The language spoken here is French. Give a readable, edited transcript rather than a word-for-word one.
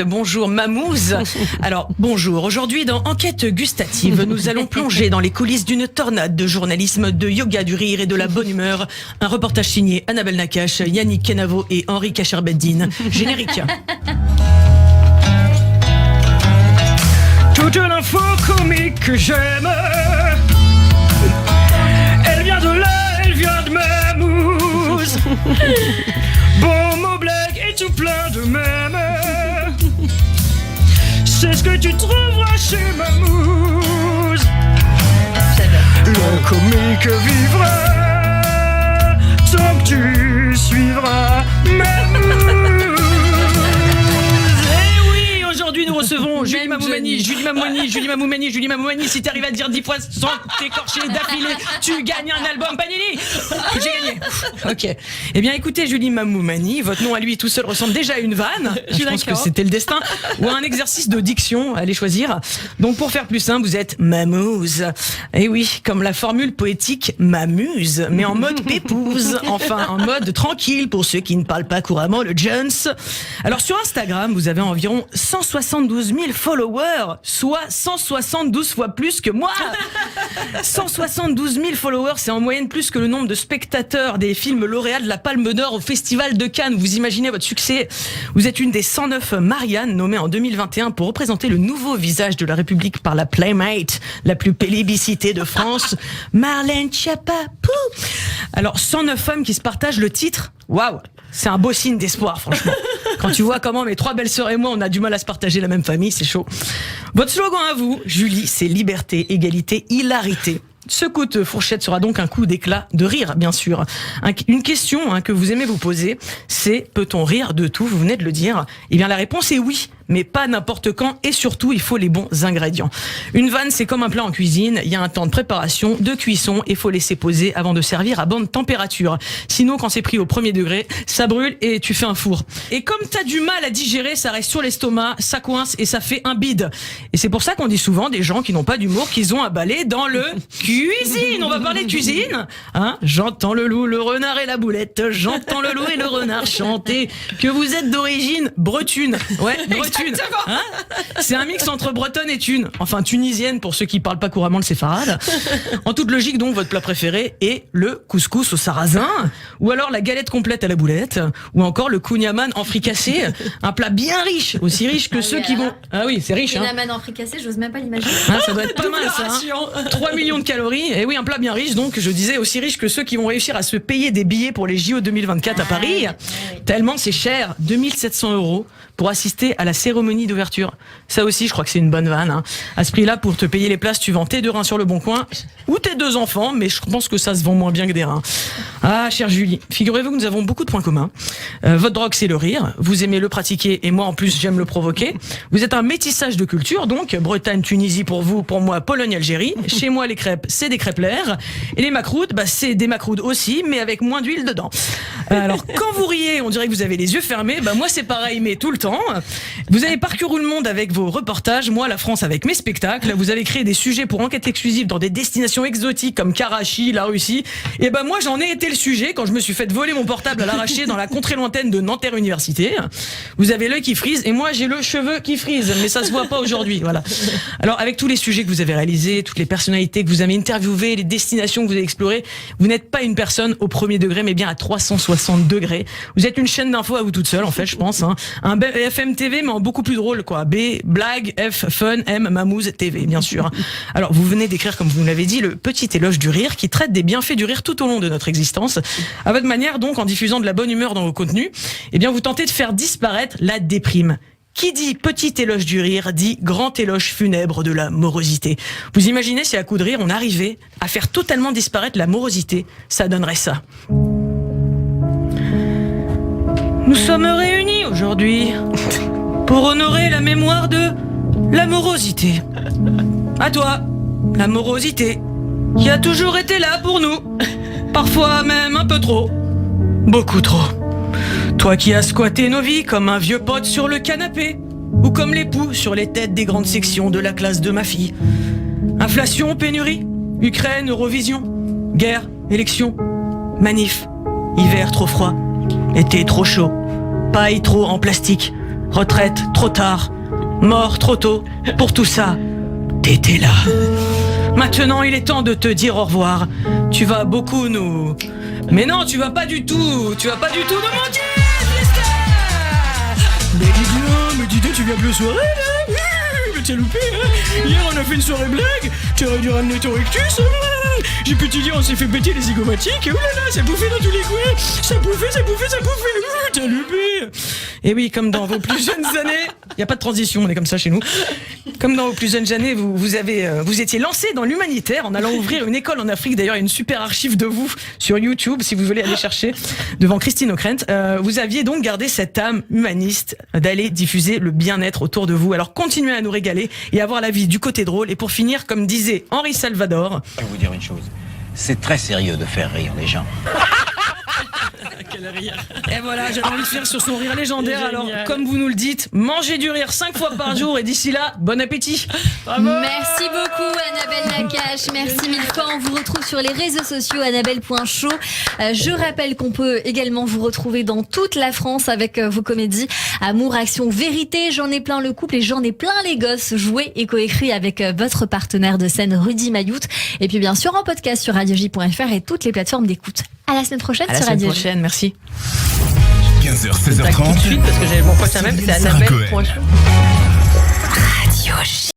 Bonjour Mamouze. Alors bonjour, aujourd'hui dans Enquête gustative, nous allons plonger dans les coulisses d'une tornade de journalisme, de yoga, du rire et de la bonne humeur. Un reportage signé Annabelle Nakache, Yannick Kenavo et Henri Kacherbeddine. Générique. Toute l'info comique que j'aime, elle vient de là, elle vient de Mamouze. Bon mot, blague et tout plein de mèmes. C'est ce que tu trouveras chez Mamouze. Le comique vivra tant que tu suivras Mamouze. Eh oui, aujourd'hui nous recevons Julie Mamoumani, Julie Mamoumani. Si t'arrives à dire 10 fois sans t'écorcher d'affilée, tu gagnes un album Panini. J'ai gagné. Ok. Eh bien écoutez Julie Mamoumani, votre nom à lui tout seul ressemble déjà à une vanne. Je pense que c'était le destin. Ou à un exercice de diction, allez choisir. Donc pour faire plus simple, vous êtes Mamouze. Eh oui, comme la formule poétique m'amuse, mais en mode pépouse. Enfin, en mode tranquille pour ceux qui ne parlent pas couramment le Jones. Alors sur Instagram, vous avez environ 172 000 followers, soit 172 fois plus que moi. 172 000 followers, c'est en moyenne plus que le nombre de spectateurs des films lauréats de la Palme d'Or au Festival de Cannes. Vous imaginez votre succès. Vous êtes une des 109 Marianne nommées en 2021 pour représenter le nouveau visage de la République par la Playmate, la plus plébiscitée de France, Marlène Schiappa. Alors 109 femmes qui se partagent le titre. Waouh, c'est un beau signe d'espoir, franchement. Quand tu vois comment mes 3 belles sœurs et moi, on a du mal à se partager la même famille, c'est chaud. Votre slogan à vous, Julie, c'est liberté, égalité, hilarité. Ce coup de fourchette sera donc un coup d'éclat, de rire, bien sûr. Une question que vous aimez vous poser, c'est peut-on rire de tout? Vous venez de le dire. Eh bien, la réponse est oui, mais pas n'importe quand, et surtout, il faut les bons ingrédients. Une vanne, c'est comme un plat en cuisine. Il y a un temps de préparation, de cuisson, et faut laisser poser avant de servir à bonne température. Sinon, quand c'est pris au premier degré, ça brûle et tu fais un four. Et comme t'as du mal à digérer, ça reste sur l'estomac, ça coince et ça fait un bide. Et c'est pour ça qu'on dit souvent des gens qui n'ont pas d'humour qu'ils ont à balai dans le cuisine. On va parler de cuisine. J'entends le loup, le renard et la boulette. J'entends le loup et le renard chanter que vous êtes d'origine bretune. Ouais, bretune. C'est un mix entre bretonne et thune. Enfin, tunisienne pour ceux qui parlent pas couramment le séfarade. En toute logique, donc, votre plat préféré est le couscous au sarrasin, ou alors la galette complète à la boulette, ou encore le kouign-amann en fricassé. Un plat bien riche, aussi riche que ceux qui vont... Ah oui, c'est riche. Kouign-amann en fricassé, j'ose même pas l'imaginer. Ça doit être pas mal, ça. 3 millions de calories. Et oui, un plat bien riche, donc, je disais, aussi riche que ceux qui vont réussir à se payer des billets pour les JO 2024 à Paris. Tellement c'est cher, 2700 € pour assister à la cérémonie d'ouverture. Ça aussi, je crois que c'est une bonne vanne. À ce prix-là, pour te payer les places, tu vends tes 2 reins sur le bon coin ou tes 2 enfants, mais je pense que ça se vend moins bien que des reins. Ah, chère Julie, figurez-vous que nous avons beaucoup de points communs. Votre drogue, c'est le rire. Vous aimez le pratiquer et moi, en plus, j'aime le provoquer. Vous êtes un métissage de culture, donc Bretagne, Tunisie pour vous, pour moi, Pologne, Algérie. Chez moi, les crêpes, c'est des crêpes l'air. Et les macroudes, c'est des macroudes aussi, mais avec moins d'huile dedans. Alors, quand vous riez, on dirait que vous avez les yeux fermés. Moi, c'est pareil, mais tout le temps. Vous avez parcouru le monde avec vos reportages, moi la France avec mes spectacles. Vous avez créé des sujets pour enquête exclusive dans des destinations exotiques comme Karachi, la Russie. Et moi j'en ai été le sujet quand je me suis fait voler mon portable à l'arraché dans la contrée lointaine de Nanterre Université. Vous avez l'œil qui frise et moi j'ai le cheveu qui frise, mais ça se voit pas aujourd'hui. Voilà. Alors avec tous les sujets que vous avez réalisés, toutes les personnalités que vous avez interviewées, les destinations que vous avez explorées, vous n'êtes pas une personne au premier degré, mais bien à 360 degrés. Vous êtes une chaîne d'infos à vous toute seule en fait, je pense. Un BFM TV, mais en beaucoup plus drôle, quoi. B, blague, F, fun, M, Mamouze TV, bien sûr. Alors, vous venez d'écrire, comme vous l'avez dit, le petit éloge du rire qui traite des bienfaits du rire tout au long de notre existence. À votre manière, donc, en diffusant de la bonne humeur dans vos contenus, vous tentez de faire disparaître la déprime. Qui dit petit éloge du rire dit grand éloge funèbre de la morosité. Vous imaginez si à coup de rire, on arrivait à faire totalement disparaître la morosité, ça donnerait ça. Nous sommes réunis aujourd'hui pour honorer la mémoire de la morosité. À toi, la morosité, qui a toujours été là pour nous. Parfois même un peu trop. Beaucoup trop. Toi qui as squatté nos vies comme un vieux pote sur le canapé, ou comme l'époux sur les têtes des grandes sections de la classe de ma fille. Inflation, pénurie, Ukraine, Eurovision, guerre, élection, manif, hiver trop froid, été trop chaud, paille trop en plastique, retraite trop tard, mort trop tôt. Pour tout ça, t'étais là. Maintenant, il est temps de te dire au revoir. Tu vas beaucoup nous... Mais non, tu vas pas du tout. Tu vas pas du tout nous mentir, Fiesta. Mais dis donc, tu viens plus aux soirées, là? Mais t'as loupé, hein? Hier, on a fait une soirée blague. Tu aurais dû ramener ton rectus. J'ai pu te dire, on s'est fait péter les zygomatiques. Ouh là là, ça bouffait dans tous les coins. Ça bouffait. T'as loupé. Et oui, comme dans vos plus jeunes années, il n'y a pas de transition, on est comme ça chez nous. Comme dans vos plus jeunes années, vous étiez lancé dans l'humanitaire en allant ouvrir une école en Afrique. D'ailleurs, il y a une super archive de vous sur YouTube, si vous voulez aller chercher, devant Christine O'Krent. Vous aviez donc gardé cette âme humaniste d'aller diffuser le bien-être autour de vous. Alors continuez à nous régaler et à voir la vie du côté drôle. Et pour finir, comme disait Henri Salvador... Je vais vous dire une chose, c'est très sérieux de faire rire les gens. Quel rire. Et voilà, j'avais envie de finir sur son rire légendaire. Alors, comme vous nous le dites, mangez du rire 5 fois par jour et d'ici là, bon appétit. Merci beaucoup Annabelle Nakache, merci mille fois. On vous retrouve sur les réseaux sociaux annabelle.show. Je rappelle qu'on peut également vous retrouver dans toute la France avec vos comédies Amour, Action, Vérité, J'en ai plein le couple et J'en ai plein les gosses, joués et coécrits avec votre partenaire de scène Rudy Mayoute. Et puis bien sûr en podcast sur radioj.fr et toutes les plateformes d'écoute. À la semaine prochaine sur Radio J. Merci. 15h, Tout de 16h30. suite parce que j'ai mon prochain même, c'est Annabelle. Cohen. Radio J.